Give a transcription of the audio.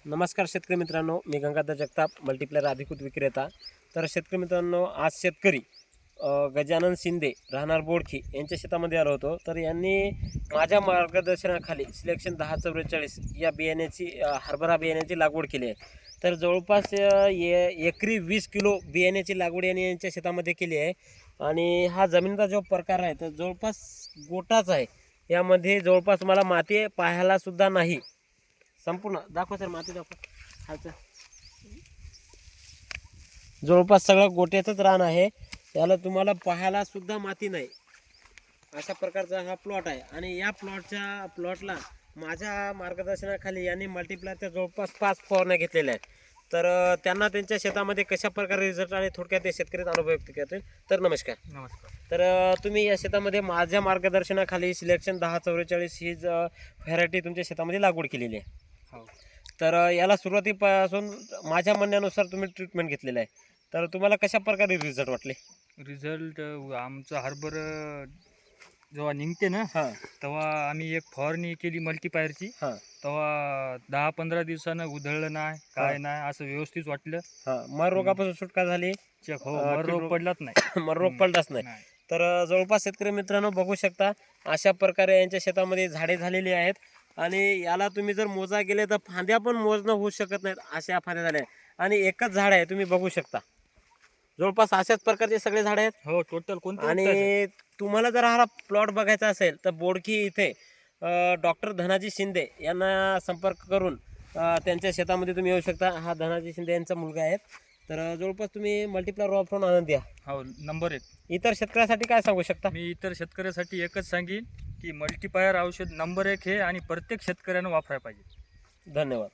नमस्कार शेतकरी मित्रांनो, मी गंगाधर जगताप, मल्टीप्लेयर अधिकृत विक्रेता. तर शेतकरी मित्रांनो, आज शेतकरी गजानन शिंदे राहणार बोडखी यांच्या शेतामध्ये आलो होतो. तर यांनी माझ्या मार्गदर्शनाखाली सिलेक्शन 1044 या बियाण्याची हरभरा बियाण्याची लागवड केली आहे. तर जवळपास एकरी 20 किलो बियाण्याची लागवड यांच्या शेतामध्ये केली आहे. आणि हा जमिनीचा जो प्रकार आहे तर जवळपास गोटाच आहे. यामध्ये जवळपास मला माती पाहायला सुद्धा नाही. संपूर्ण दाखवा सर, माती दाखवा. खालचं जवळपास सगळं गोट्याचंच रान आहे. याला तुम्हाला पाहायला सुद्धा माती नाही, अशा प्रकारचा हा प्लॉट आहे. आणि या प्लॉटला माझ्या मार्गदर्शनाखाली यांनी मल्टीप्लायरच्या जवळपास 5 फवारण्या घेतलेल्या आहेत. तर त्यांना त्यांच्या शेतामध्ये कशा प्रकारे रिझल्ट आणि थोडक्यात ते शेतकरी अनुभव व्यक्त करतील. तर नमस्कार. तर तुम्ही या शेतामध्ये माझ्या मार्गदर्शनाखाली सिलेक्शन 1044 ही व्हरायटी तुमच्या शेतामध्ये लागवड केलेली आहे. हो. तर याला सुरुवातीपासून माझ्या म्हणण्यानुसार तुम्ही ट्रीटमेंट घेतलेलं आहे. तर तुम्हाला कशा प्रकारे रिझल्ट वाटले? रिझल्ट आमचं हरभरा जेव्हा निघते ना हां तेव्हा आम्ही एक फवारणी केली मल्टीपायरची. हां तेव्हा 10-15 दिवसानं उधळलं नाही, काय नाही, असं व्यवस्थित वाटलं. हां मर रोगापासून सुटका झाली. चेक हो, मर रोग पडलाच नाही. मर रोग पडलाच नाही. तर जवळपास शेतकरी मित्रांनो बघू शकता, अशा प्रकारे यांच्या शेतामध्ये झाडे झालेली आहेत. आणि याला तुम्ही जर मोजा गेले तर फांद्या पण मोजणं होऊ शकत नाहीत, अशा फांद्या झाल्या. आणि एकच झाड आहे, तुम्ही बघू शकता. जवळपास अशाच प्रकारचे सगळे झाड आहेत. हो, टोटल कोणते? आणि तुम्हाला जर हा प्लॉट बघायचा असेल तर बोडकी इथे डॉक्टर धनाजी शिंदे यांना संपर्क करून त्यांच्या शेतामध्ये तुम्ही येऊ शकता. हा धनाजी शिंदे यांचा मुलगा आहे. तर जवळपास तुम्ही मल्टीप्लायर वापरून आनंद घ्या. हो, नंबर 1. इतर शेतकऱ्यासाठी काय सांगू शकता? मी इतर शेतकऱ्यासाठी एकच सांगेन की मल्टीपायर औषध नंबर 1 हे आणि प्रत्येक शेतकऱ्यानं वापरायला पाहिजे. धन्यवाद.